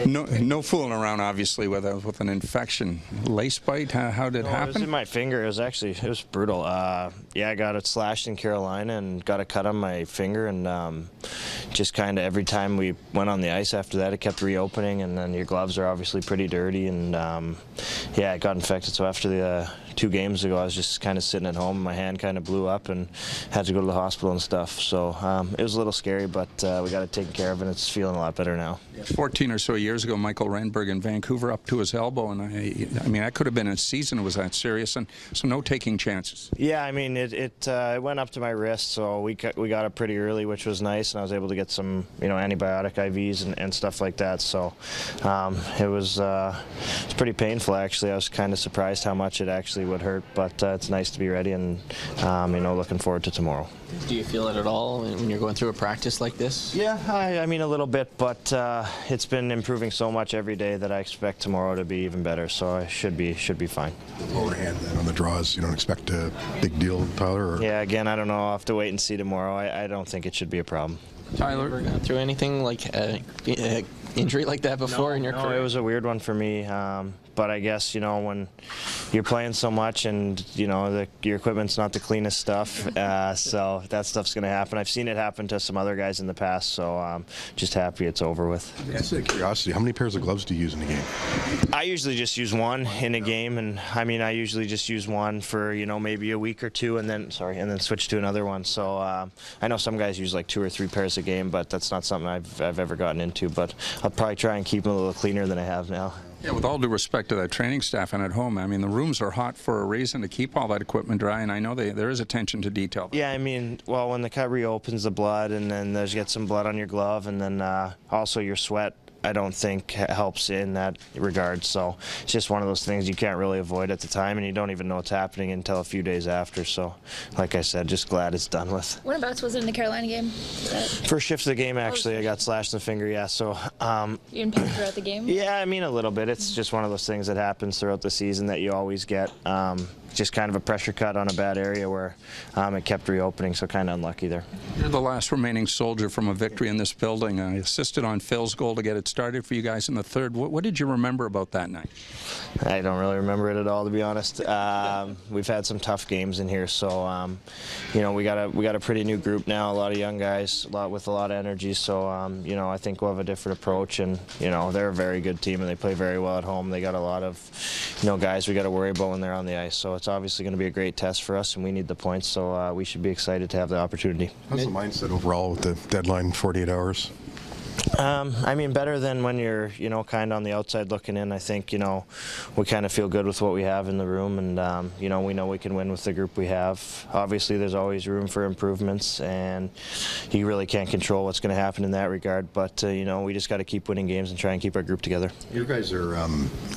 No fooling around, obviously, with an infection. Lace bite? How did it happen? It was in my finger. It was brutal. Yeah, I got it slashed in Carolina and got a cut on my finger, and just kind of every time we went on the ice after that, it kept reopening, and then your gloves are obviously pretty dirty, and yeah, it got infected. So after the 2 games ago, I was just kind of sitting at home. My hand kind of blew up and had to go to the hospital and stuff. So it was a little scary, but we got it taken care of, and it's feeling a lot better now. 14 or so years ago, Michael Renberg in Vancouver up to his elbow, and I mean, that could have been a season. It was that serious, and so no taking chances. Yeah, I mean, it went up to my wrist, so we got it pretty early, which was nice, and I was able to get some antibiotic IVs and stuff like that. So it was pretty painful, actually. I was kind of surprised how much it actually would hurt, but it's nice to be ready, and looking forward to tomorrow. Do you feel it at all when you're going through a practice like this? Yeah, I mean a little bit, but it's been improving so much every day that I expect tomorrow to be even better. So I should be fine. Lower hand then on the draws, you don't expect a big deal, Tyler? Or? Yeah, again, I don't know. I'll have to wait and see tomorrow. I don't think it should be a problem. Tyler, ever gone through anything like injury like that before in your career? No, it was a weird one for me. But I guess, when you're playing so much and, your equipment's not the cleanest stuff, so that stuff's going to happen. I've seen it happen to some other guys in the past, so I'm just happy it's over with. Just out of curiosity, how many pairs of gloves do you use in a game? I usually just use one in a game, and I mean, I usually just use one for, maybe a week or two, and then switch to another one. So I know some guys use like 2 or 3 pairs a game, but that's not something I've ever gotten into. But I'll probably try and keep them a little cleaner than I have now. Yeah, with all due respect to that training staff and at home, I mean, the rooms are hot for a reason, to keep all that equipment dry, and I know there is attention to detail. Yeah, I mean, well, when the cut reopens the blood, and then you get some blood on your glove, and then also your sweat, I don't think helps in that regard. So it's just one of those things you can't really avoid at the time, and you don't even know what's happening until a few days after. So like I said, just glad it's done with. Whereabouts was it in the Carolina game? First shift of the game, actually. I got slashed in the finger, yeah. So you in pain throughout the game? Yeah, I mean, a little bit. It's just one of those things that happens throughout the season that you always get. Just kind of a pressure cut on a bad area where it kept reopening, so kind of unlucky there. You're the last remaining soldier from a victory in this building. I assisted on Phil's goal to get it started for you guys in the third. What did you remember about that night? I don't really remember it at all, to be honest. We've had some tough games in here, so we got a pretty new group now, a lot of young guys, with a lot of energy. So I think we'll have a different approach, and they're a very good team, and they play very well at home. They got a lot of guys we got to worry about when they're on the ice. So it's obviously going to be a great test for us, and we need the points. So we should be excited to have the opportunity. How's the mindset overall with the deadline, 48 hours? I mean, better than when you're, kind of on the outside looking in. I think, we kind of feel good with what we have in the room, and, we know we can win with the group we have. Obviously, there's always room for improvements, and you really can't control what's going to happen in that regard. But, we just got to keep winning games and try and keep our group together. You guys are, I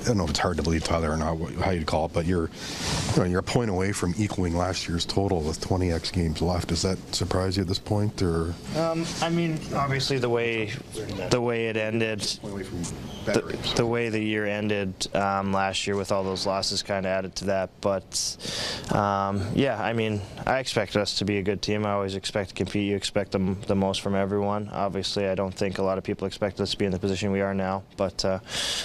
don't know if it's hard to believe, Tyler, or not, how you'd call it, but you're a point away from equaling last year's total with 20 games left. Does that surprise you at this point, or? I mean, obviously the way it ended, the way the year ended last year with all those losses kind of added to that. But yeah, I mean, I expect us to be a good team. I always expect to compete. You expect the most from everyone. Obviously, I don't think a lot of people expect us to be in the position we are now. But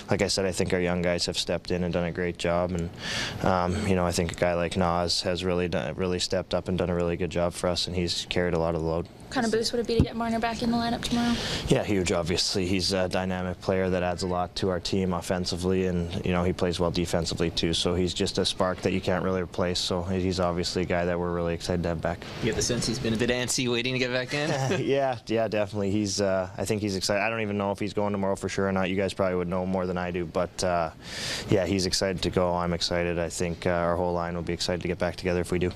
like I said, I think our young guys have stepped in and done a great job. And I think a guy like Nas has really stepped up and done a really good job for us, and he's carried a lot of the load. What kind of boost would it be to get Marner back in the lineup tomorrow? Yeah, huge, obviously. He's a dynamic player that adds a lot to our team offensively, and, he plays well defensively, too. So he's just a spark that you can't really replace. So he's obviously a guy that we're really excited to have back. You get the sense he's been a bit antsy waiting to get back in? Yeah, definitely. I think he's excited. I don't even know if he's going tomorrow for sure or not. You guys probably would know more than I do. But, yeah, he's excited to go. I'm excited. I think our whole line will be excited to get back together if we do.